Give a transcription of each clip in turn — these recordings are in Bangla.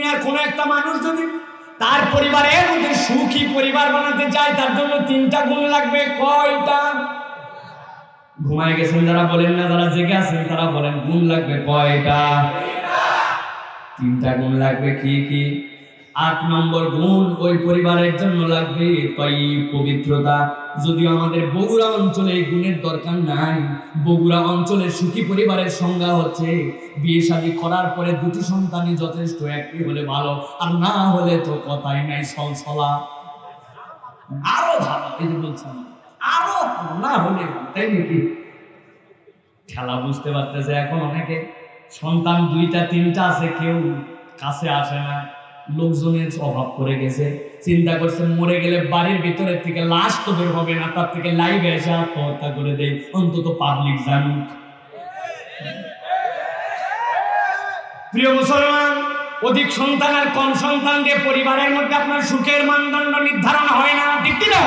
দুনিয়ার কোনো একটা মানুষ যদি তার পরিবারের মধ্যে সুখী পরিবার বানাতে চায়, তার জন্য 3টা গুণ লাগবে। কয়টা? ঘুমায় গেছেন যারা বলেন না, যারা জেগে আছেন তারা বলেন গুণ লাগবে কয়টা? 3টা গুণ লাগবে। কি কি? 8 নম্বর গুণ ওই পরিবারের জন্য লাগবে পবিত্রতা। যদিও আমাদের বগুড়া অঞ্চলে এই গুণের দরকার নাই। বগুড়া অঞ্চলে সুখী পরিবারের সংজ্ঞা হচ্ছে বিয়ে শাদী করার পরে 2টি সন্তানই যথেষ্ট, একটি হলে ভালো, আর না হলে তো কথাই নাই, সলসলা আরো ভালো। এই যে বলছেন আরো না হলে, তাই নাকি? খেলা বুঝতে পারতেছে এখন অনেকে। সন্তান 2টা 3টা আছে, কেউ কাছে আসে না, লোকজনের অভাব পড়ে গেছে। চিন্তা করছে মরে গেলে বাড়ির ভিতরের থেকে লাশ তো বের হবে না, তার থেকে লাইভে এসে আত্মহত্যা করে দেয়, অন্তত পাবলিক জানুক। প্রিয় মুসলমান, অধিক সন্তান আর কম সন্তান দিয়ে পরিবারের মধ্যে আপনার সুখের মানদণ্ড নির্ধারণ হয় না, ঠিক কিনা?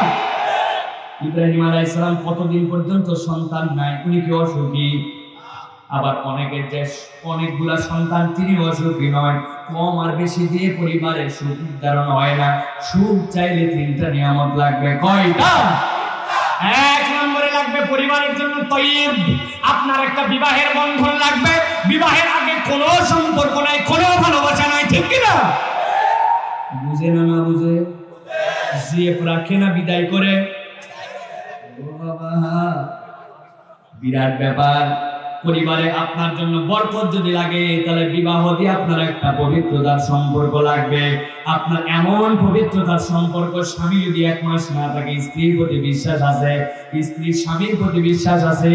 ইব্রাহিম আলাইহিস সালাম কতদিন পর্যন্ত সন্তান নাই, উনি কি অসুখী? আবার অনেকের যে অনেকগুলা সন্তান, তিনি অসুখী নয়। কম আর বেশি দিয়ে পরিবারের সুখ নির্ধারণ হয় না। সুখ চাইলে 3টা নিয়ামত লাগবে। কয়টা? 1 নম্বরে লাগবে পরিবারের জন্য তয়্যিব। আপনার একটা বিবাহের বন্ধন লাগবে। বিবাহের আগে কোনো সম্পর্ক নাই, কোনো ভালোবাসা নাই, ঠিক কিনা? বুঝে না? না বুঝে জিএফ রাখে না, বিদায় করে। ও বাবা, বিরাট ব্যাপার। পরিবারে আপনার জন্য বরকত যদি লাগে, তাহলে বিবাহ দিয়ে আপনার একটা পবিত্রতার সম্পর্ক লাগবে। আপনার এমন পবিত্রতার সম্পর্ক, স্বামী যদি 1 মাস না থাকে, স্ত্রীর প্রতি বিশ্বাস আছে, স্ত্রীর স্বামীর প্রতি বিশ্বাস আছে,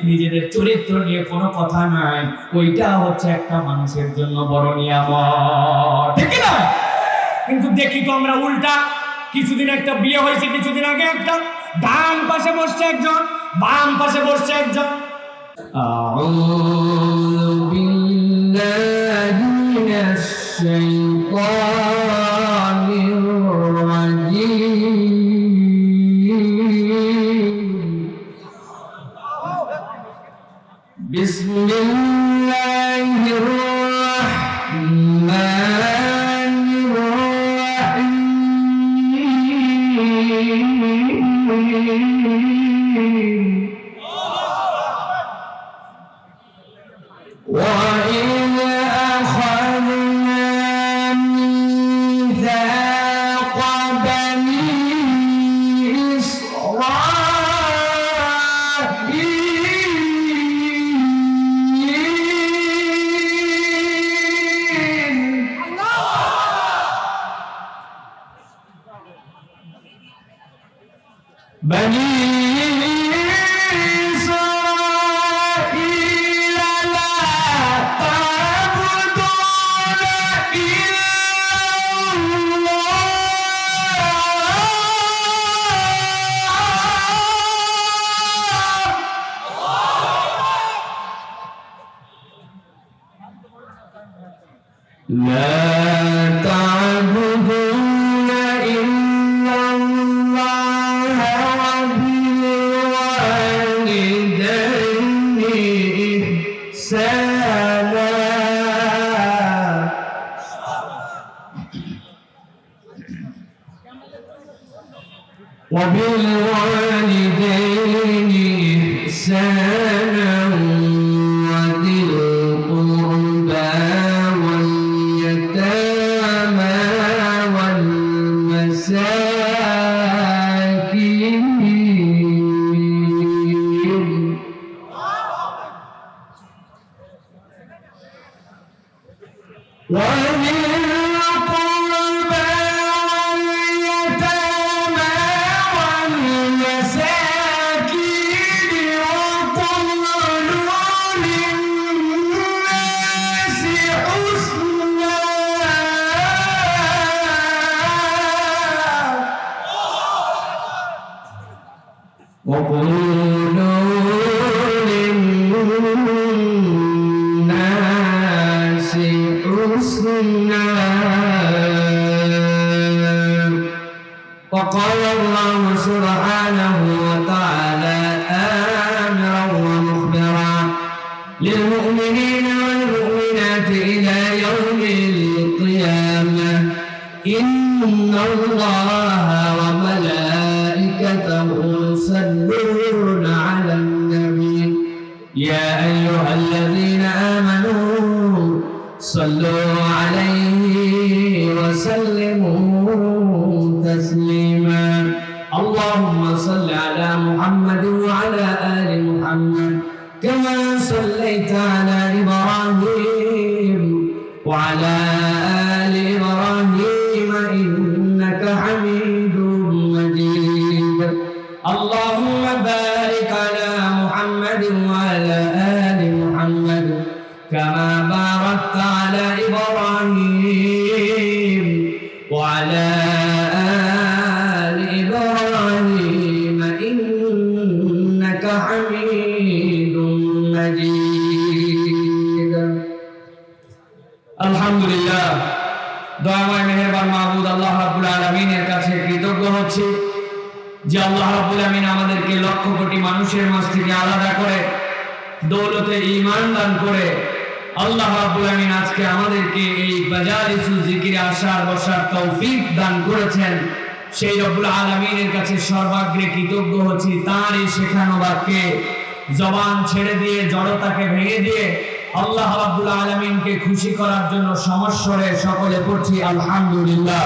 নিজেদের চরিত্র নিয়ে কোনো কথা নাই, ওইটা হচ্ছে একটা মানুষের জন্য বড় নিয়ামত, ঠিক না? কিন্তু দেখি তো আমরা উল্টা। কিছুদিন একটা বিয়ে হয়েছে, কিছুদিন আগে একটা, ডান পাশে বসছে একজন, বাম পাশে বসছে একজন। আউযু বিল্লাহি মিনাশ শাইতানির রাজীম। বিসমিল্লাহির রাহমানির রাহিম। وَإِذْ أَخَذْنَا مِيثَاقَ بَنِي إسرائيل لا تعبدون إلا الله لا تعبدون إلا الله وبالوالدين إحسانا وذي القربى واليتامى والمساكين وذي القربى واليتامى والمساكين وقولوا للناس حسنا وقال الله سبحانه وتعالى آمرا ومخبرا للمؤمنين والمؤمنات إلى يوم القيامة إن الله وملائكته يصلون على النبي يا أيها الذين آمنوا صلوا عليه وسلموا تسليما اللهم صل على محمد وعلى آل محمد كما صليت على إبراهيم وعلى آل إبراهيم إنك حميد مجيد اللهم بارك على محمد وعلى آل محمد كما باركت على إبراهيم وعلى آل إبراهيم إنك حميد مجيد আলহামদুলিল্লাহ দয়াময় মেহেরবান মাবুদ আল্লাহ রাব্বুল আলামিনের কাছে কৃতজ্ঞ হচ্ছি যে আল্লাহ রাব্বুল আমিন আমাদেরকে লক্ষ কোটি মানুষের মাঝ থেকে আলাদা করে দৌলতে ঈমান দান করে আল্লাহ রাব্বুল আমিন আজকে আমাদেরকে এই মাজালিসুল যিকিরে আসার বসার তৌফিক দান করেছেন। সেই রব্বুল আলামিনের কাছে সর্বাগ্রে কৃতজ্ঞ হচ্ছি। তার এই শেখানো বাক্যে জবান ছেড়ে দিয়ে জড়তাকে ভেঙে দিয়ে আল্লাহ রাব্বুল আলামিনকে খুশি করার জন্য সমস্বরে সকলে পড়ছি আলহামদুলিল্লাহ।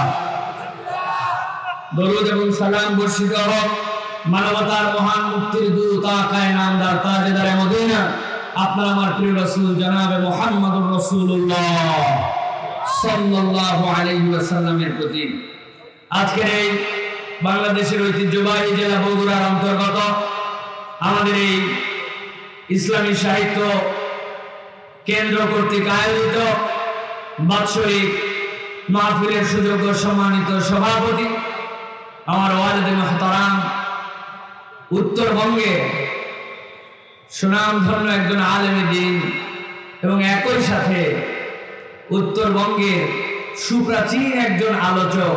দরুদ এবং সালাম বর্ষিত হোক মানবতার মহান মুক্তির দূত আকায়ে নামদার তাজেদারে মদিনা আপনার আমার প্রিয় রাসূল জনাবে মুহাম্মদুর রাসূলুল্লাহ সাল্লাল্লাহু আলাইহি ওয়াসাল্লামের প্রতি আজকের এই বাংলাদেশের ঐতিহ্যবাহী জেলা বগুড়ার অন্তর্গত আমাদের এই ইসলামী সাহিত্য কেন্দ্র কর্তৃক আয়োজিত বাৎসরিক মাহফিলের সুযোগ্য সম্মানিত সভাপতি আমার ওয়ালিদ মুহতারাম উত্তরবঙ্গে সুনামধন্য একজন আলেমে দ্বীন এবং একই সাথে উত্তরবঙ্গের সুপ্রাচীন একজন আলোচক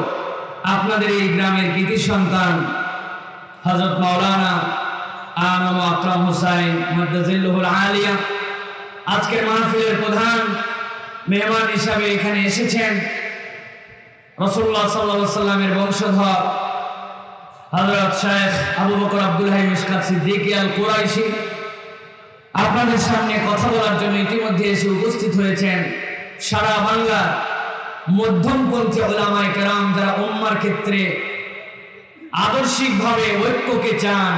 আপনাদের এই গ্রামের কৃতি সন্তান হযরত মাওলানা আনম আকরাম হুসাইন মাদ্দাজিল্লাহুল আলিয়া আজকের মাহফিলের প্রধান মেহমান হিসাবে এখানে এসেছেন রাসূলুল্লাহ সাল্লাল্লাহু আলাইহি ওয়াসাল্লামের বংশধর হযরত শেখ আবু বকর আব্দুল হাই মিশকাত সিদ্দিকী আল কুরাইশি আপনাদের সামনে কথা বলার জন্য ইতিমধ্যে এসে উপস্থিত হয়েছেন সারা বাংলার মধ্যমপন্থী উলামায়ে কেরাম যারা উম্মার ক্ষেত্রে আদর্শিকভাবে ঐক্যকে চান,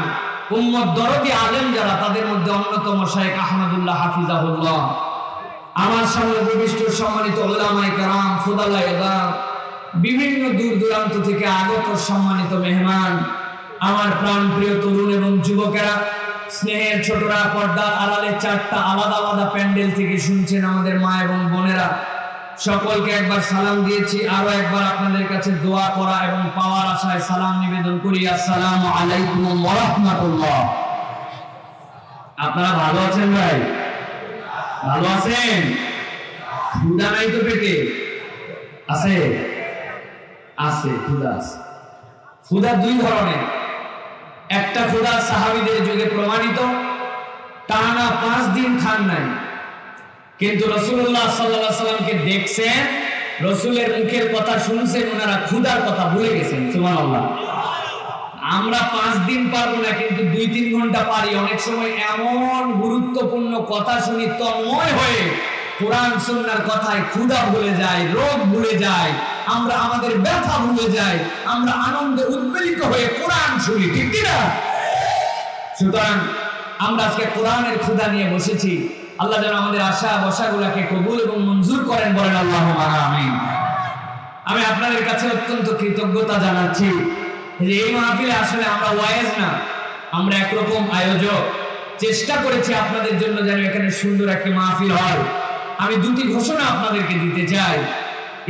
উম্মত দরদি আলেম যারা, তাদের মধ্যে অন্যতম শেখ আহমদুল্লাহ হাফিজাহুল্লাহ। আমার সামনে উপবিষ্ট সম্মানিত উলামায়ে কেরাম, ফুদালায়ে ইলম, বিভিন্ন দূর দূরান্ত থেকে আগত সম্মানিত মেহমান, আমার প্রাণ প্রিয় তরুণ এবং যুবকেরা, স্নেহের ছোটরা, পর্দার আড়ালে চারটা আলাদা আলাদা প্যান্ডেল থেকে শুনছেন আমাদের মা এবং বোনেরা, সকলকে একবার সালাম দিয়েছি। আরো একবার আপনাদের কাছে দোয়া করা এবং পাওয়ার আশায় সালাম নিবেদন করি। আসসালামু আলাইকুম ওয়া রাহমাতুল্লাহ। আপনারা ভালো আছেন ভাই? ভালো আছেন? ক্ষুধা নাই তো পেটে? আছে আছে ক্ষুধা আছে। ক্ষুধা দুই ধরনের। একটা ক্ষুধা সাহাবীদের যুগে প্রমাণিত, টানা 5 দিন খান নাই, কিন্তু রাসূলুল্লাহ সাল্লাল্লাহু আলাইহি ওয়াসাল্লামকে দেখছেন, রাসূলের মুখের কথা শুনছেন, ওনারা ক্ষুধার কথা ভুলে গেছেন। সুবহানাল্লাহ। আমরা 5 দিন পারবো না, কিন্তু 2-3 ঘন্টা পারি। অনেক সময় এমন গুরুত্বপূর্ণ কথা শুনি, তন্ময় হয়ে কোরআন সুন্নাহর কথায় ক্ষুধা ভুলে যায়, রোগ ভুলে যায়, আমরা আমাদের ব্যথা ভুলে যাই, আমরা আনন্দে উদ্বেলিত হয়ে কোরআন শুনি, ঠিক কি না? সুতরাং আমরা আজকে কোরআনের ক্ষুধা নিয়ে বসেছি। আল্লাহ যেন আমাদের আশা বসাগুলোকে কবুল এবং মঞ্জুর করেন, বলেন আল্লাহুম্মা আমিন। আমি আপনাদের কাছে অত্যন্ত কৃতজ্ঞতা জানাচ্ছি যে এই মাহফিলে আসলে আমরা ওয়াইজ না, আমরা একরকম আয়োজক। চেষ্টা করেছি আপনাদের জন্য যেন এখানে সুন্দর একটি মাহফিল হয়। আমি 2টি ঘোষণা আপনাদেরকে দিতে চাই।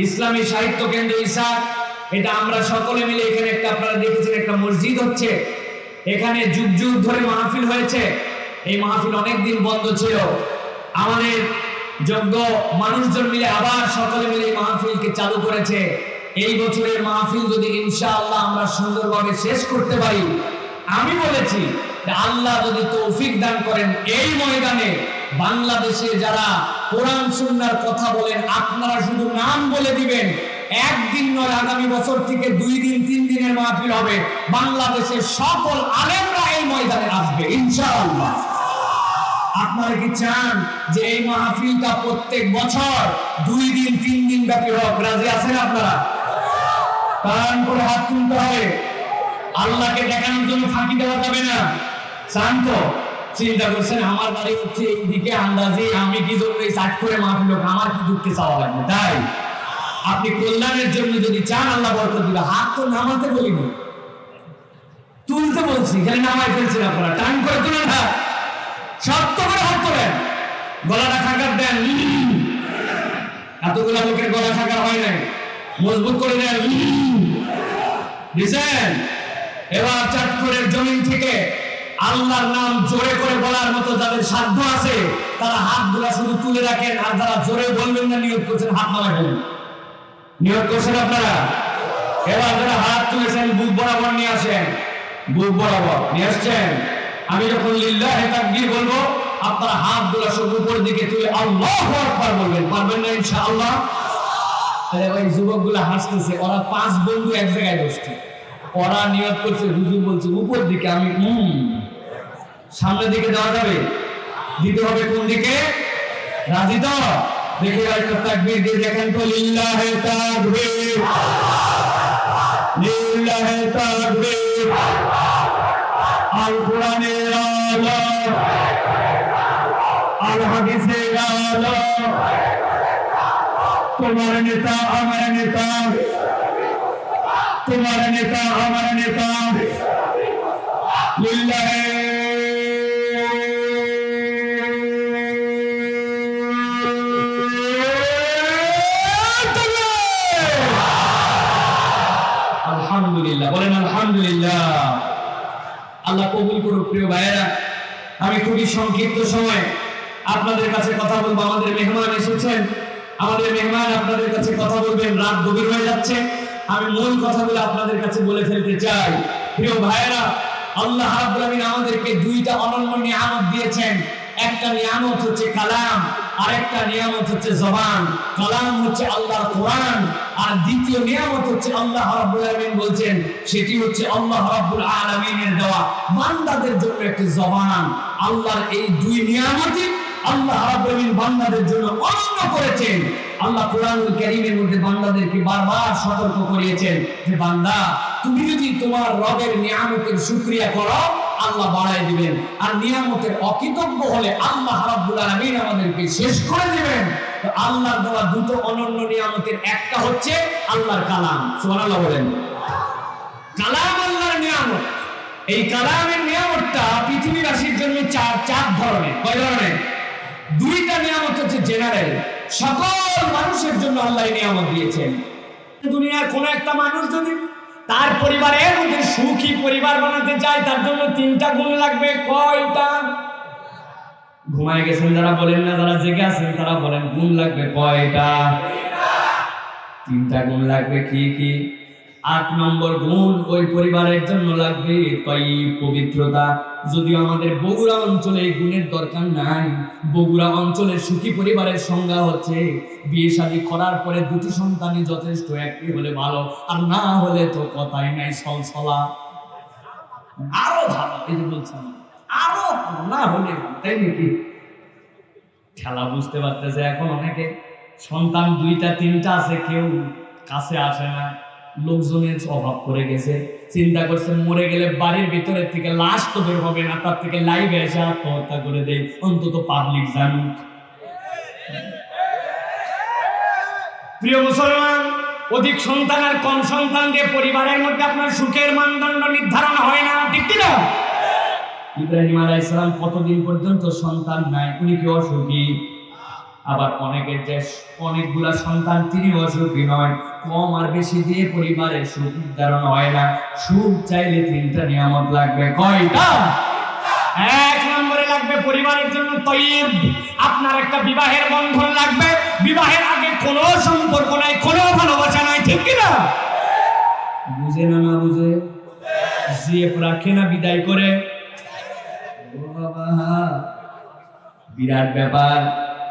ইসলামী সাহিত্য কেন্দ্র ইসাক, এটা আমরা সকলে মিলে এখানে একটা, আপনারা দেখেছেন একটা মসজিদ হচ্ছে, এখানে যুগ যুগ ধরে মাহফিল হয়েছে। এই মাহফিল অনেকদিন বন্ধ ছিল। আমাদের যোগ্য মানুষজন মিলে আবার সকলে মিলে এই মাহফিলকে চালু করেছে। এই বছরের মাহফিল যদি ইনশাআল্লাহ আমরা সুন্দরভাবে শেষ করতে পারি, আমি বলেছি যে আল্লাহ যদি তৌফিক দান করেন, এই ময়দানে বাংলাদেশে যারা কোরআন সুন্নাহর কথা বলেন, আপনারা শুধু নাম বলে দিবেন, একদিন নয়, আগামী বছর থেকে 2 দিন 3 দিনের মাহফিল হবে। বাংলাদেশের সকল আলেমরা এই ময়দানে আসবে ইনশাআল্লাহ। আপনারা কি চান যে এই মাহফিলটা প্রত্যেক বছর 2 দিন 3 দিন ব্যাপী হোক? রাজি আছেন আপনারা? টান করে হাত তুলতে হবে। আল্লাহকে দেখানোর জন্য ফাঁকি দেওয়া যাবে না। চান তো? চিন্তা করছেন আমার বাড়ি হচ্ছে এইদিকে, আন্দাজে আমি কি জন্য এই চাট করে মাহফিল হোক, আমার কি দুঃখে চাওয়া লাগবে? তাই আপনি কল্যাণের জন্য যদি চান আল্লাহ বরকত দিবে। হাত তো নামাতে বলিনি, তুলতে বলছি, খালি নামাই ফেলছেন আপনারা। টান করে তুলে না, শক্ত করে হাত তোলেন, গলাটা খাকার দেন। এতগুলা লোকের গলা খাকার হয় নাই, মজবুত করে দেন। দিছেন? এবার চাঁদপুরের জমিন থেকে আল্লাহর নাম জোরে করে বলার মতো যাদের সাধ্য আছে তারা হাতগুলা শুধু তুলে রাখেন, আর যারা জোরে বলবেন না নিয়ত করছেন হাত নামায় ফেলেন। নিয়ত করছেন আপনারা? এবার যারা হাত তুলেছেন বুক বরাবর নিয়ে আসেন, বুক বরাবর নিয়ে আসছেন। আমি যখন লিল্লাহে তাকবীর বলবো আপনারা হাতগুলা সব উপরের দিকে তুলে আল্লাহু আকবার বলবেন। পারবেন না ইনশাআল্লাহ? আরে ওই যুবকগুলা হাসতেছে, ওরা 5 বন্ধু এক জায়গায় বসছে, ওরা নিয়ত করছে হুজুর বলছে উপর দিকে, আমি সামনের দিকে দেওয়া যাবে, দিতে হবে কোন দিকে? রাজি তো? দেখে একটা তাকবীর দিয়ে দেখেন তো, লিল্লাহে তাকবীর, লিল্লাহে তাকবীর। আল কোরআনের আলো, আল হাদিসের আলো, তোমার নেতা আমার নেতা, তোমার নেতা আমার নেতা, লিল্লাহে আলহামদুলিল্লাহ। বলেন আলহামদুলিল্লাহ। আল্লাহ কবুল করুক। প্রিয় ভাইয়েরা, আমি খুবই সংক্ষিপ্ত সময় আপনাদের কাছে কথা বলবো। আমাদের মেহমান এসেছেন, আমাদের মেহমান আপনাদের কাছে কথা বলবেন। রাত গভীর হয়ে যাচ্ছে, আমি মূল কথাগুলো আপনাদের কাছে বলে ফেলতে চাই। প্রিয় ভাইয়েরা, আল্লাহ রাব্বুল আলামিন আমাদেরকে 2টা অনন্য নিয়ামত দিয়েছেন। একটা নিয়ামত হচ্ছে কালাম, আরেকটা নিয়ামত হচ্ছে জবান। কালাম হচ্ছে আল্লাহর কোরআন, আর দ্বিতীয় নিয়ামত হচ্ছে আল্লাহ রাব্বুল আলামিন বলছেন সেটি হচ্ছে আল্লাহ রাব্বুল আলামিনের দেওয়া বান্দাদের জন্য একটি জবান। আল্লাহর এই 2 নিয়ামতই আল্লাহ রাব্বুল আলামিন বান্দাদের জন্য অনন্য করেছেন। আল্লাহ কোরআনুল কারীমের মধ্যে বান্দাদেরকে বারবার সতর্ক করিয়েছেন যে বান্দা তুমি যদি তোমার রবের নিয়ামতের শুকরিয়া করো আল্লাহ বাড়ায় দিবেন, আর নিয়ামতের অকৃতজ্ঞ হলে আল্লাহ রাব্বুল আলামিন আমাদেরকে শেষ করে দিবেন। তো আল্লাহর দেওয়া 2টো অনন্য নিয়ামতের একটা হচ্ছে আল্লাহর কালাম। সুবহানাল্লাহ বলেন। কালাম আল্লাহর নিয়ামত। এই কালামের নিয়ামতটা পৃথিবীবাসীর জন্য চার ধরনের। কয় ধরনের? 2টা নিয়ামত হচ্ছে জেনারেল, সকল মানুষের জন্য আল্লাহ এই নিয়ামত দিয়েছেন। দুনিয়ার কোন একটা মানুষ যদি তার পরিবারের মধ্যে সুখী পরিবার বানাতে চায় তার জন্য 3টা গুণ লাগবে। কয়টা? ঘুমায় গেছেন যারা বলেন না, যারা জেগে আছেন তারা বলেন গুণ লাগবে কয়টা? 3টা গুণ লাগবে। কি কি? 8 নম্বর গুণ ওই পরিবারের জন্য লাগবে পবিত্রতা। যদিও আমাদের বগুড়া অঞ্চলে এই গুণের দরকার নাই। বগুড়া অঞ্চলের সুখী পরিবারের সংজ্ঞা হচ্ছে বিয়ে শাদী করার পরে 2টি সন্তানই যথেষ্ট, একটি হলে ভালো, আর না হলে তো কথাই নাই, সলসলা। আরো ভালো, এই যে বলছেন আরো না হলে, তাই নাকি? খেলা বুঝতে পারতেছে এখন অনেকে। সন্তান 2টা 3টা আছে, কেউ কাছে আসে না, লোকজনের অভাব পড়ে গেছে। চিন্তা করছেন মরে গেলে বাড়ির ভিতরের থেকে লাশ তো বের হবে না, তার থেকে লাইভে এসে আত্মহত্যা করে দেয়, অন্তত পাবলিক জানুক। প্রিয় মুসলমান, অধিক সন্তান আর কম সন্তান দিয়ে পরিবারের মধ্যে আপনার সুখের মানদণ্ড নির্ধারণ হয় না, ঠিক না? ইব্রাহিম আলাইহিস সালাম কতদিন পর্যন্ত সন্তান নাই, উনি কি অসুখী? আবার অনেকের যে অনেকগুলা সন্তান তিনি অসুখী নয়। কম আর বেশি দিয়ে পরিবারের সুখ নির্ধারণ হয় না। সুখ চাইলে 3টা নিয়ামত লাগবে। কয়টা? 1 নম্বরে লাগবে পরিবারের জন্য তয়্যিব। আপনার একটা বিবাহের বন্ধন লাগবে। বিবাহের আগে কোনো সম্পর্ক নাই, কোনো ভালোবাসা নাই, ঠিক কি না? বুঝে না? না বুঝে জিএফ রাখে না, বিদায় করে। ও বাবা, বিরাট ব্যাপার।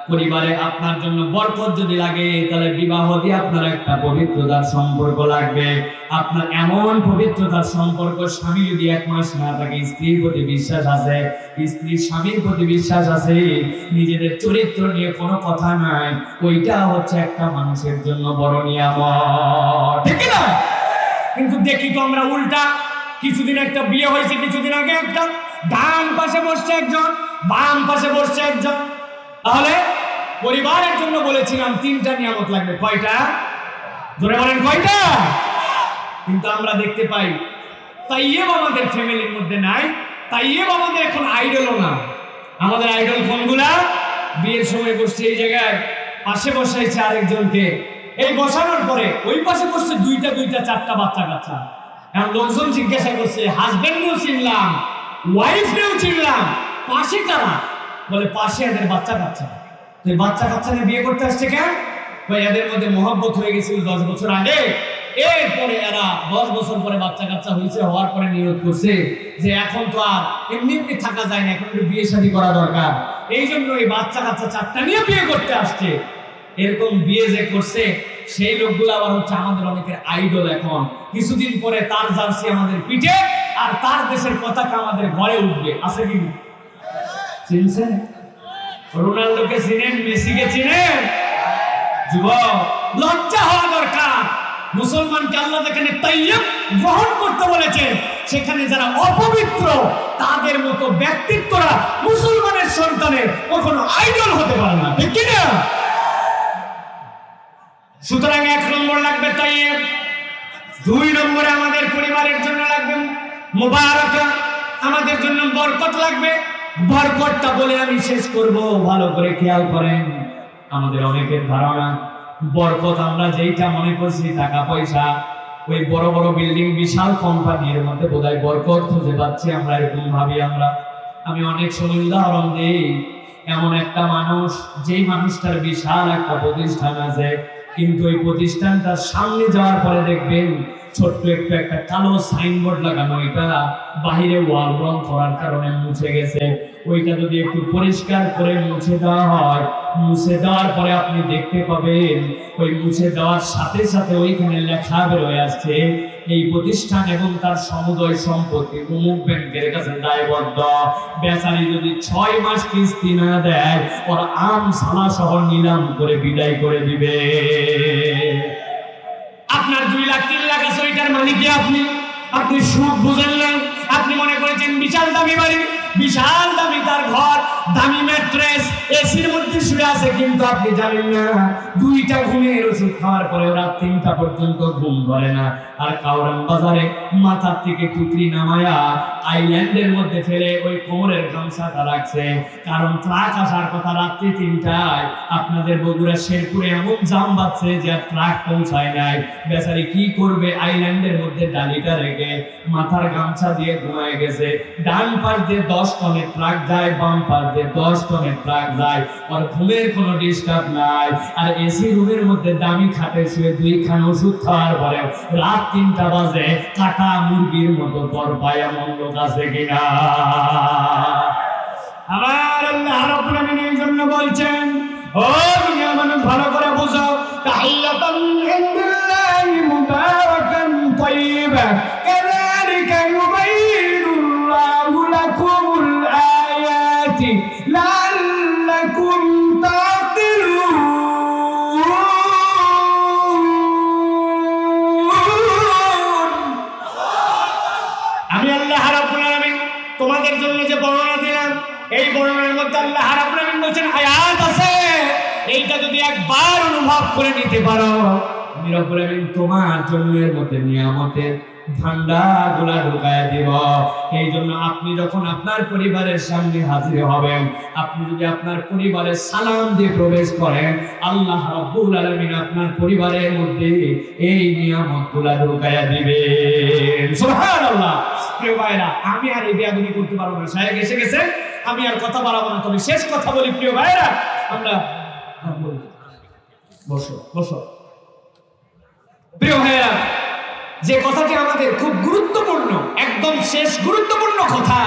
পরিবারে আপনার জন্য বরকত যদি লাগে তাহলে বিবাহ দিয়ে আপনার একটা পবিত্রতার সম্পর্ক লাগবে। আপনার এমন পবিত্রতার সম্পর্ক, স্বামী যদি 1 মাস না থাকে, স্ত্রীর প্রতি বিশ্বাস আছে, স্ত্রীর স্বামীর প্রতি বিশ্বাস আছে, নিজেদের চরিত্র নিয়ে কোনো কথা নাই, ওইটা হচ্ছে একটা মানুষের জন্য বড় নিয়ামত, ঠিক না? কিন্তু দেখি তো আমরা উল্টা। কিছুদিন একটা বিয়ে হয়েছে, কিছুদিন আগে একটা, ডান পাশে বসছে একজন, বাম পাশে বসছে একজন। তাহলে পরিবারের জন্য বলেছিলাম 3টা নিয়ামত লাগবে। কয়টা? ধরে বলেন কয়টা? কিন্তু আমরা দেখতে পাই তাইয়েব আমাদের ফ্যামিলির মধ্যে নাই। তাইয়েব আমাদের এখন আইডলও না। আমাদের আইডল কোনগুলা? বিয়ের সময় বসছে এই জায়গায়, পাশে বসাইছে আরেকজনকে, এই বসানোর পরে ওই পাশে বসছে 2টা 4টা বাচ্চা কাচ্চা। এখন লোকজন জিজ্ঞাসা করছে, হাজবেন্ডকেও চিনলাম, ওয়াইফরেও চিনলাম, পাশে কারা? বলে পাশে এদের বাচ্চা কাচ্চা। তুই বাচ্চা কাচ্চা নিয়ে বিয়ে করতে আসছে কেন? ভাই এদের মধ্যে মহব্বত হয়ে গেছিল 10 বছর আগে, এরপরে এরা 10 বছর পরে বাচ্চা কাচ্চা হয়েছে, হওয়ার পরে নিয়োগ করছে যে এখন তো আর এমনি এমনি থাকা যায় না, এখন একটু বিয়ে শাদী করা দরকার, এই জন্য এই বাচ্চা কাচ্চা 4টা নিয়ে বিয়ে করতে আসছে। এরকম বিয়ে যে করছে সেই লোকগুলো আবার হচ্ছে আমাদের অনেকের আইডল। এখন কিছুদিন পরে তার জার্সি আমাদের পিঠে আর তার দেশের পতাকা আমাদের ঘরে উঠবে, আছে কি? চিনছেন? রোনাল্ডোকে চিনেন? মেসিকে চিনেন? যুবক, লজ্জা হওয়া দরকার। মুসলমানকে আল্লাহ যেখানে তাইয়্যিব গ্রহণ করতে বলেছেন, সেখানে যারা অপবিত্র তাদের মতো ব্যক্তিত্বরা মুসলমানের সন্তানের কখনো আইডল হতে পারে না, ঠিক কি না? সুতরাং 1 নম্বর লাগবে তাইয়্যিব। 2 নম্বরে আমাদের পরিবারের জন্য লাগবে মুবারাকা, আমাদের জন্য বরকত লাগবে। বরকতটা বলে আমি শেষ করব, ভালো করে খেয়াল করেন। আমাদের অনেকের ধারণা বরকত আমরা যেইটা মনে করছি টাকা পয়সা, ওই বড় বড় বিল্ডিং, বিশাল কোম্পানির মধ্যে বোধহয় বরকত খুঁজে পাচ্ছি, আমরা এরকম ভাবি। আমি অনেক সময় উদাহরণ দিই, এমন একটা মানুষ, যেই মানুষটার বিশাল একটা প্রতিষ্ঠান আছে, কিন্তু ওই প্রতিষ্ঠানটার সামনে যাওয়ার পরে দেখবেন ছোট্ট একটু একটা কালো সাইনবোর্ড লাগানো, এটা বাহিরে ওয়াল রং করার কারণে মুছে গেছে। ওইটা যদি একটু পরিষ্কার করে মুছে দেওয়া হয়, মুছে দেওয়ার পরে আপনি দেখতে পাবেন ওই মুছে দেওয়ার সাথে সাথে ওইখানে লেখা বেরোয় আসছে, এই প্রতিষ্ঠান এবং তার সমুদয় সম্পত্তি অমুক ব্যাংকের কাছে দায়বদ্ধ। বেচারি যদি 6 মাস কিস্তি না দেয়, ওর আম সালা সহ নিলাম করে বিদায় করে দিবে। আপনার 2 লাখ 3 লাখ আছে, ওইটার মালিক আপনি সুখ বুঝেন না। আপনি মনে করেছেন বিশাল দামি বাড়ি, বিশাল দামি তার ঘর, দামি ম্যাট্রেস, এসির মধ্যে শুয়ে আছে, কিন্তু আপনি জানেন না 2টা ঘুমের ওষুধ খাওয়ার পরে রাত 3টা পর্যন্ত ঘুম ধরে না। আর কাউরান বাজারে মাথার থেকে টুকরি নামায়া আইল্যান্ডের মধ্যে ফেলে ওই কোমরের গামছাটা রাখছে, কারণ ট্রাক আসার কথা রাত্রি 3টায়। আপনাদের বগুড়া শেরপুরে এমন জাম বাঁধছে যে ট্রাক পৌঁছায় নাই। বেচারি কি করবে? আইল্যান্ডের মধ্যে ডালিটা রেখে মাথার গামছা দিয়ে ঘুমায় গেছে। ডান পাশ দিয়ে 10 টনের ট্রাক যায়, বাম পাশ দিয়ে 10 টনের ট্রাক যায়, আর ঘুমের কোনো ডিস্টার্ব নাই। আর এসি রুমের মধ্যে দামি খাটে শুয়ে 2 খান ওষুধ খাওয়ার পরে রাত 3টা বাজে কাটা মুরগির মতো পর পায়, এমন লোক আছে কিনা? আমার আল্লাহ রাব্বুল আলামিন এই জন্য বলছেন, ও দুনিয়ার মানুষ ভালো করে বুঝো, তাহিয়াতুন ইনদাল্লাহি মুবারাকান তাইয়্যিবা কাযালিকা ইউবাইয়িনুল্লাহু লাকুমুল আয়াতি লাআল্লাকুম তা'কিলুন। আমি আল্লাহ রাব্বুল আলামিন তোমাদের জন্য যে বর্ণনা দিলাম, এই বর্ণনার মধ্যে আল্লাহ রাব্বুল আলামিন বলেছেন আয়াত আছে, এইটা যদি একবার অনুভব করে নিতে পারো, আমি রব্বুল আলামিন তোমার জন্য এর মধ্যে নিয়ামতের ভান্ডারগুলা ঢুকায় দিব। এই জন্য আপনি যখন আপনার পরিবারের সামনে হাজির হবেন, আপনি যদি আপনার পরিবারের সালাম দিয়ে প্রবেশ করেন, আল্লাহ রাব্বুল আলামিন আপনার পরিবারের মধ্যে এই নিয়ামতগুলা ঢুকায়া দিবেন। সুবহানাল্লাহ। প্রিয় ভাইরা, আমি আর এই বেয়াদবি করতে পারবো না, সাহেব এসে গেছে, আমি আর কথা বাড়াবো না। তবে শেষ কথা বলি প্রিয় ভাইরা, আমরা বসো বসো। প্রিয় ভাইরা, যে কথাটি আমাদের খুব গুরুত্বপূর্ণ, একদম শেষ গুরুত্বপূর্ণ কথা,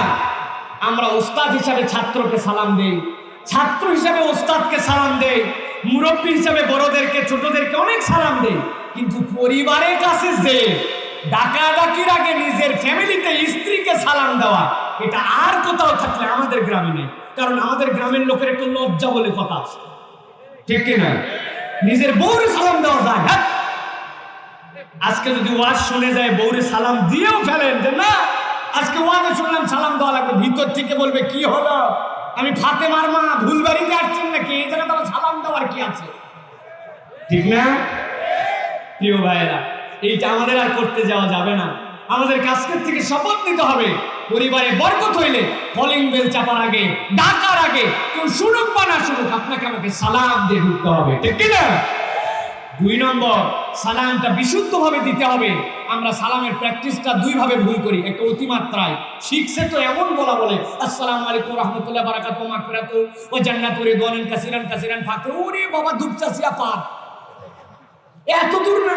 আমরা উস্তাদ হিসাবে ছাত্রকে সালাম দেই, ছাত্র হিসাবে ওস্তাদকে সালাম দেই, মুরব্বী হিসাবে বড়দেরকে ছোটদেরকে অনেক সালাম দেই, কিন্তু পরিবারের কাছে যে ডাকাডাকির আগে নিজের ফ্যামিলিতে স্ত্রীকে সালাম দেওয়া, এটা আর কোথাও থাকলে আমাদের গ্রামে নেই। কারণ আমাদের গ্রামের লোকের একটু লজ্জা বলে কথা আছে, ঠিক কিনা? নিজের বউরে সালাম দেওয়া যায়? হ্যাঁ, আজকে যদি ওয়াজ শুনে যায় বউরে সালাম দিয়েও ফেলেন যে না আজকে ওয়াজে শুনলাম সালাম দেওয়া লাগবে, ভিতর থেকে বলবে কি হলো, আমি ফাতেমার মা ভুলবাড়িতে আসছেন নাকি, এই জায়গায় তারা সালাম দেওয়ার কি আছে? ঠিক না প্রিয় ভাইয়েরা? এইটা আমাদের আর করতে যাওয়া যাবে না। আমাদের আজকের থেকে শপথ নিতে হবে, পরিবারে বরকত হইলে কলিং বেল চাপার আগে, ডাকার আগে, কেউ শুনুক বা না শুনুক, আপনাকে আমাকে সালাম দিয়ে ঢুকতে হবে, ঠিক কিনা? 2 নম্বর, সালামটা বিশুদ্ধভাবে দিতে হবে। আমরা সালামের প্র্যাকটিসটা 2 ভাবে ভুল করি। একটা অতিমাত্রায় শিখছে তো এমন বলে আসসালামু আলাইকুম রাহমাতুল্লাহি ওয়া বারাকাতুহু মাগফিরাতু ওয়া জান্নাতু রিদওয়ানিন কাসিরান কাসিরান ফাকর। ওরে বাবা দুপচাচিয়া পার, এত দূর না।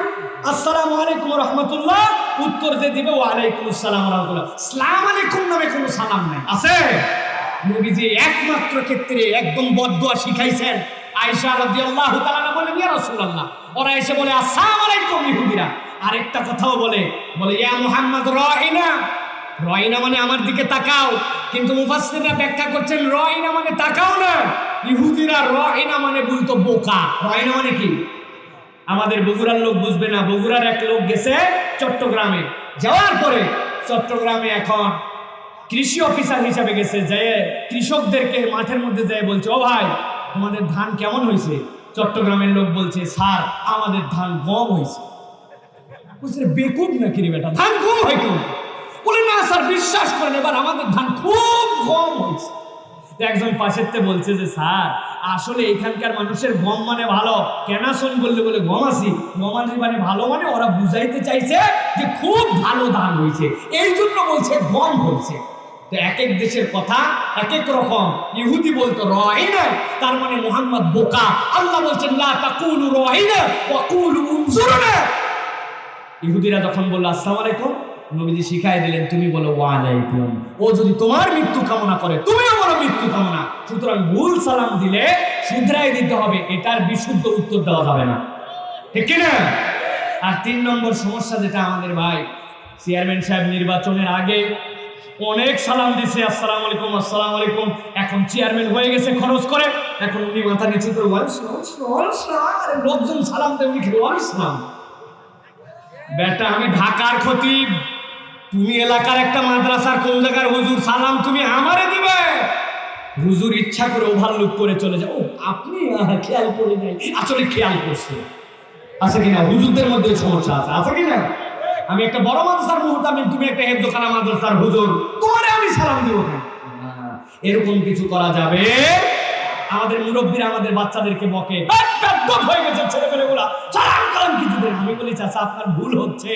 আসসালামু আলাইকুম রাহমাতুল্লাহ, উত্তর যে দিবে ওয়া আলাইকুম আসসালাম ওয়া রাহমাতুল্লাহ। সালাম আলাইকুম নামে কোনো সালাম নাই, আছে? নবীজি একমাত্র ক্ষেত্রে একদম বদদুয়া শিখাইছেন। আয়েশা রাদিয়াল্লাহু তাআলা বলেন ইয়া রাসূলুল্লাহ, ওরা এসে বলে আসসালামু আলাইকুম ইহুদিরা। আরেকটা কথাও বলে ইয়া মুহাম্মদ রাইনা, রাইনা মানে আমার দিকে তাকাও, কিন্তু মুফাসসিররা ব্যাখ্যা করছেন রাইনা মানে তাকাও না, ইহুদিরা রাইনা মানে বলতো বোকা। রাইনা মানে কি? আমাদের বগুড়ার লোক বুঝবে না। বগুড়ার এক লোক গেছে চট্টগ্রামে, যাওয়ার পরে চট্টগ্রামে এখন কৃষি অফিসার হিসাবে গেছে, যে কৃষকদেরকে মাঠের মধ্যে যায় বলছে ও ভাই তোমাদের ধান কেমন হয়েছে? চট্টগ্রামের লোক বলছে স্যার আমাদের ধান গম হয়েছে। বুঝছে বেকুব নাকি রে বেটা, ধান গম হয় কেউ? বলে না স্যার বিশ্বাস করেন এবার আমাদের ধান খুব গম হয়েছে। একজন পাশেরতে বলছে যে স্যার আসলে এখানকার মানুষের গম মানে ভালো, কেনাশন বললে বলে গম আসি, গমালি মানে ভালো, মানে ওরা বুঝাইতে চাইছে যে খুব ভালো ধান হয়েছে, এই জন্য বলছে গম হয়েছে। তো এক এক দেশের কথা এক এক রকম। ইহুদি বলতো রাইনা, তার মানে মুহাম্মদ বোকা। আল্লাহ বলছেন লা তাকুলু রাইনা ওয়া কুলু উনজুরনা। ইহুদিরা যখন বলল আসসালামু আলাইকুম, নবীজি শিখাই দিলেন তুমি বলো ওয়া আলাইকুম। ও যদি তোমার মৃত্যু কামনা করে তুমিও বলো মৃত্যু কামনা। সুতরাং ভুল সালাম দিলে শুধরাই দিতে হবে, এটার বিশুদ্ধ উত্তর দেওয়া যাবে না, ঠিক কিনা? আর 3 নম্বর সমস্যা যেটা আমাদের ভাই, চেয়ারম্যান সাহেব নির্বাচনের আগে অনেক সালাম দিছে আসসালামু আলাইকুম আসসালামু আলাইকুম, এখন চেয়ারম্যান হয়ে গেছে খরচ করে, এখন উনি মাথা নিচু করে আরে লোকজন সালাম দেয় উনি খেলে ওয়ালাইকুম। বেটা আমি ঢাকার খতিব, তুমি এলাকার একটা মাদ্রাসার কোন জায়গার হুজুর, সালাম তুমি আমারে দিবে? হুজুর ইচ্ছা করে ওভারলুক করে চলে যাও, আপনি খেয়াল করে নাই, আসলে খেয়াল করছে। আছে কিনা? হুজুরদের মধ্যে সমস্যা আছে, আছে কিনা? আমি একটা বড় মাদ্রাসার মুহতামিম, তুমি একটা হেফজখানা মাদ্রাসার হুজুর, তোমারে আমি সালাম দিব কেন? এরকম কিছু করা যাবে? আমাদের মুরব্বীরা আমাদের বাচ্চাদেরকে বকে, হয়ে গেছে ছেলেমেয়েগুলা সালাম কালাম কিছু দেন। আমি বলি চাচা আপনার ভুল হচ্ছে,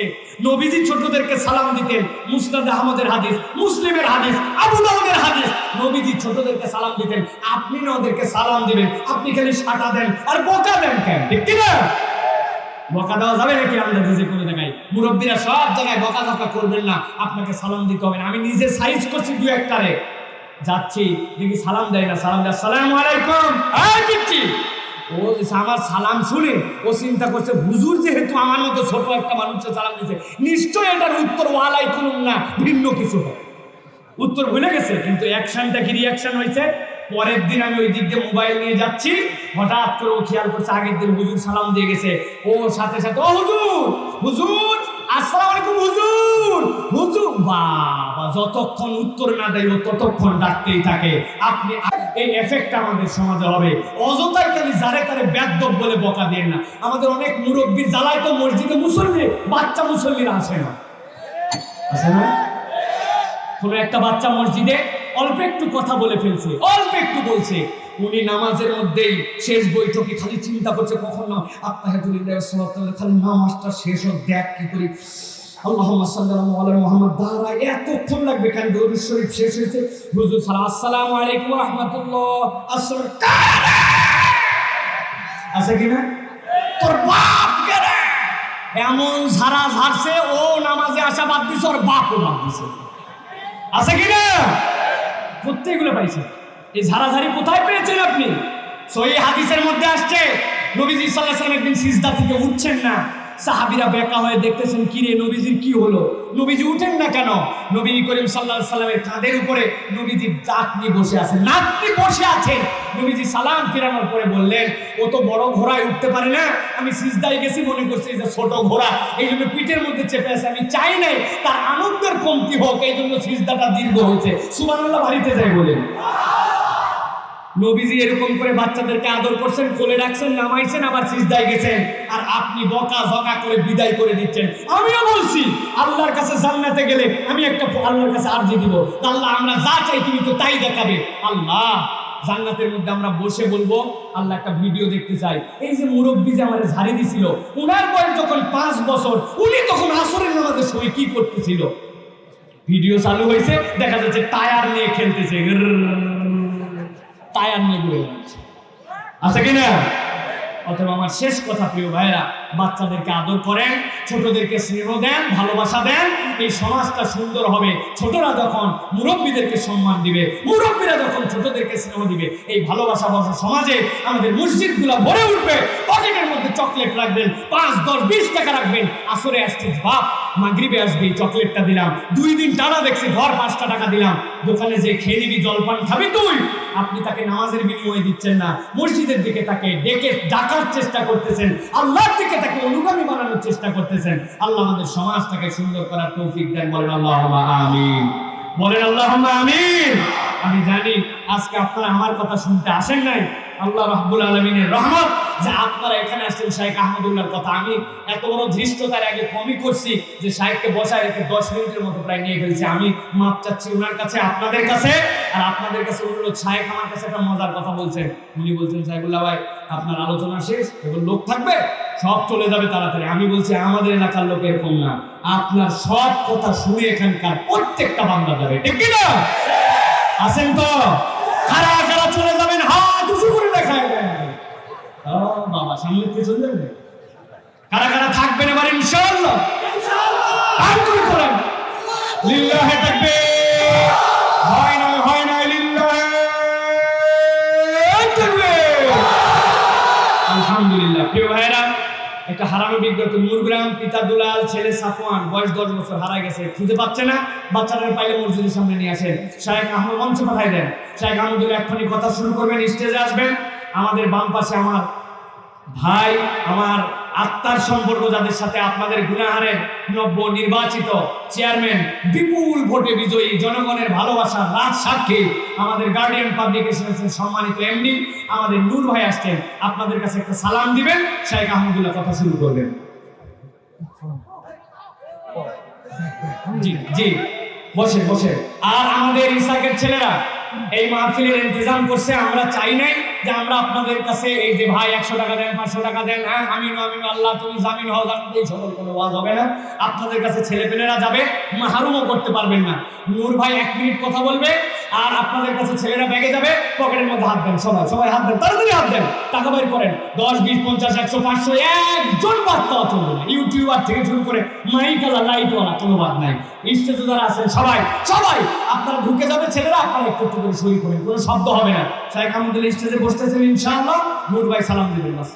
নবীজি ছোটদেরকে সালাম দিতেন, মুসনাদ আহমদের হাদিস, মুসলিমের হাদিস, আবু দাউদের হাদিস, নবীজি ছোটদেরকে সালাম দিতেন, আপনি না ওদেরকে সালাম দিবেন, আপনি খালি সাটা দেন আর বকা দেন কেন? ঠিক কিনা? বকা দেওয়া যাবে নাকি? আমরা যে কোনো জায়গায় মুরব্বীরা সব জায়গায় বকা ঝকা করবেন না, আপনাকে সালাম দিতে হবে না। আমি নিজে সাইজ করছি 2-1টারে, যাচ্ছি দেখি সালাম দেয় না, সালাম দেয় আসসালামু আলাইকুম, এই পিচ্ছি। ও আমার সালাম শুনে ও চিন্তা করছে হুজুর যেহেতু আমার মতো ছোট একটা মানুষকে সালাম দিচ্ছে, নিশ্চয় এটার উত্তর ওয়ালাইকুম না ভিন্ন কিছু হবে। উত্তর ভুলে গেছে, কিন্তু অ্যাকশনটা কি রিয়াকশন হয়েছে। পরের দিন আমি ওই দিক দিয়ে মোবাইল নিয়ে যাচ্ছি, হঠাৎ করে ও খেয়াল করছে আগের দিন হুজুর সালাম দিয়ে গেছে, ও সাথে সাথে ও হুজুর হুজুর আসসালামু আলাইকুম হুজুর হুজুর। বাবা যতক্ষণ উত্তর না দেয় ও ততক্ষণ ডাকতেই থাকে। আপনি এই এফেক্ট আমাদের সমাজে হবে। অযথাই খালি যারে তারে বেয়াদব বলে বকা দেন না। আমাদের অনেক মুরব্বির জ্বালায় তো মসজিদে মুসল্লি, বাচ্চা মুসল্লিরা আসে না, আসে না? কোনো একটা বাচ্চা মসজিদে অল্প একটু কথা বলে ফেলছে, অল্প একটু বলছে, উনি নামাজের মধ্যেই শেষ বৈঠকে খালি চিন্তা করছে কখন না আত্তাহিয়াতুলিল্লাহ খালি নামাজটা শেষ হোক, দেখ কি করি আল্লাহুম্মা সাল্লাল্লাহু আলা মুহাম্মদ, দাঁড়া এতক্ষণ লাগবে কেন? দরুদ শরীফ শেষ হয়েছে, হুজুর সালাম আসসালামু আলাইকুম ওয়া রাহমাতুল্লাহ, আসসালাম আছে কিনা? তোর বাপ কেরে এমন ঝাড়া ঝাড়ছে, ও নামাজে আসা বাদ দিছে, ওর বাপও বাদ দিছে, আছে কিনা? প্রত্যেকগুলো পাইছে। এই ঝাড়াঝাড়ি কোথায় পেয়েছেন আপনি? সহিহ হাদিসের মধ্যে আসছে নবীজি সাল্লাল্লাহু আলাইহি ওয়াসাল্লাম একদিন সিজদা থেকে উঠছেন না। সাহাবীরা বেকা হয়ে দেখতেছেন কি রে নবীজির কি হলো, নবীজি উঠেন না কেন? নবী করিম সাল্লাল্লাহু আলাইহি ওয়াসাল্লামের কাঁধের উপরে নবীজির নাতনি বসে আছেন, নাতনি বসে আছেন। নবীজি সালাম ফেরানোর পরে বললেন, ও তো বড় ঘোড়ায় উঠতে পারে না, আমি সিজদায় গেছি মনে করছি যে ছোট ঘোড়া, এই জন্য পিঠের মধ্যে চেপে আছে, আমি চাই নাই তার আনন্দের কমতি হোক, এই জন্য সিজদাটা দীর্ঘ হয়েছে। সুবহানাল্লাহ বাড়িতে যাই বলেন। নবীজি এরকম করে বাচ্চাদেরকে আদর করছেন, কোলে রাখছেন, নামাইছেন, আবার সিজদায় গেছেন, আর আপনি বকা ঝকা করে বিদায় করে দিচ্ছেন। আমিও বলছি আল্লাহর কাছে জান্নাতে গেলে আমি একটা আল্লাহর কাছে আরজি দিব, আল্লাহ আমরা যা চাই তুমি তো তাই দেখাবে। আল্লাহ জান্নাতের মধ্যে আমরা বসে বলবো আল্লাহ একটা ভিডিও দেখতে চাই। এই যে মুরব্বী যে আমাদের ঝাড়ি দিছিল, উনার বয়স যখন 5 বছর, উনি তখন আসরের নামাজের সময় কি করতেছিল? ভিডিও চালু হয়েছে, দেখা যাচ্ছে টায়ার নিয়ে খেলতেছে, টায়ার নিয়ে ঘুরে বেড়াচ্ছে, আছে কিনা? অথবা আমার শেষ কথা প্রিয় ভাইরা, বাচ্চাদেরকে আদর করেন, ছোটদেরকে স্নেহ দেন, ভালোবাসা দেন, এই সমাজটা সুন্দর হবে। ছোটরা যখন মুরব্বীদেরকে সম্মান দিবে, মুরব্বীরা যখন ছোটদেরকে স্নেহ দিবে, এই ভালোবাসা বসা সমাজে আমাদের মসজিদগুলো ভরে উঠবে। পকেটের মধ্যে চকলেট রাখবেন, 5, 10, 20 টাকা রাখবেন, আসরে আসছে বাপ, মাগরিবে আসবে চকলেটটা দিলাম, 2 দিন টানা দেখছি ধর 5টা টাকা দিলাম, দোকানে যে খেয়ে নিবি, জলপান খাবি তুই। আপনি তাকে নামাজের বিনিময়ে দিচ্ছেন না, মসজিদের দিকে তাকে ডেকে ডাকার চেষ্টা করতেছেন, আল্লাহর দিকে তাকে অনুগামী বানানোর চেষ্টা করতেছেন। আল্লাহ আমাদের সমাজটাকে সুন্দর করার তৌফিক দেন, বলেন আল্লাহুম্মা আমিন, বলেন আল্লাহুম্মা আমিন। আমি জানি আজকে আপনারা আমার কথা শুনতে আসেন নাই, আল্লাহ রাব্বুল আলামিনের রহমত যে আপনারা এখানে আসছেন। শাইখ আহমদুল্লাহর কথা আমি এত বড় ধৃষ্টতার আগে কমই করছি যে শাইখকে বসায় রেখে 10 মিনিটের মতো প্রায় নিয়ে ফেলছি। আমি মাপ চাচ্ছি ওনার কাছে, আপনাদের কাছে, আর আপনাদের কাছে অনুরোধ। শাইখ আমার কাছে একটা মজার কথা বলছেন, উনি বলছেন সাইফুল্লাহ ভাই আপনার আলোচনা শেষ, এবার লোক থাকবে সব চলে যাবে তাড়াতাড়ি। আমি বলছি আমাদের এলাকার লোক এরকম না, আপনার সব কথা শুনে এখানকার প্রত্যেকটা বান্দা যাবে, ঠিক কিনা? আছেন তো? কারা কারা চলে যাবেন হাত উঁচু করে দেখায় দেন। ও বাবা সামনে পেছন যাবে, কারা কারা থাকবেন এবার ইনশাআল্লাহ? আর করে করেন লিল্লাহি তাকবীর, হয় না লিল্লাহি তাকবীর। আলহামদুলিল্লাহ। প্রিয় ভাইরা, একটা হারানো বিজ্ঞত মুরগ্রাম, পিতা দুলাল, ছেলে সাফওয়ান, বয়স 10 বছর, হারাই গেছে, খুঁজে পাচ্ছে না। বাচ্চারা পাইলে মসজিদের সামনে নিয়ে আসেন, শাইখ আহমদ মঞ্চে পাঠাই দেন। শাইখ আহমদুল্লাহ এক্ষুনি কথা শুরু করবেন, স্টেজে আসবেন। আমাদের বাম পাশে আমার ভাই, আমার আত্মার সম্পর্ক, যাদের সাথে আপনাদের গুনাহারের নব্য নির্বাচিত চেয়ারম্যান, বিপুল ভোটে বিজয়ী, জনগণের ভালোবাসার রাজ সাক্ষী, আমাদের গার্ডিয়ান পাবলিকেশনের সম্মানিত এমডি আমাদের নূর ভাই আসছেন, আপনাদের কাছে একটা সালাম দিবেন। শাইখ আহমদুল্লাহ কথা শুরু করবেন। জি জি, বসে বসে। আর আমাদের ইসাকের ছেলেরা এই মাহফিলের ইন্তজাম করছে। আমরা চাই নাই যে আমরা আপনাদের কাছে এই যে ভাই 100 টাকা দেন, 500 টাকা দেন, হ্যাঁ আমিন আমিন, আল্লাহ তুমি জামিন হও, জান্নাতে, এই সকল কোনো ওয়াজ হবে না। আপনাদের কাছে ছেলেপেলেরা যাবে, মাহরুমও করতে পারবেন না। নূর ভাই 1 মিনিট কথা বলবে, আর আপনাদের কাছে ছেলেরা ব্যাগে যাবে, পকেটের মধ্যে হাত দেন, সবাই হাত দেন, তাড়াতাড়ি হাত দেন, টাকা বের করেন। 10, 20, 50, 100, 500, একজন বাদ পাওয়া চলবে না। ইউটিউবার থেকে শুরু করে মাইকালা, লাইটওয়ালা, কোনো বাদ নাই। স্টেজে যারা আছেন সবাই আপনারা ঢুকে যাবে, ছেলেরা আপনারা একটু একটু করে সই করেন, কোনো শব্দ হবে না। শাইখ আহমদুল্লাহ স্টেজে বসতেছেন ইনশাআল্লাহ, নূর ভাই সালাম দিবেন বাস।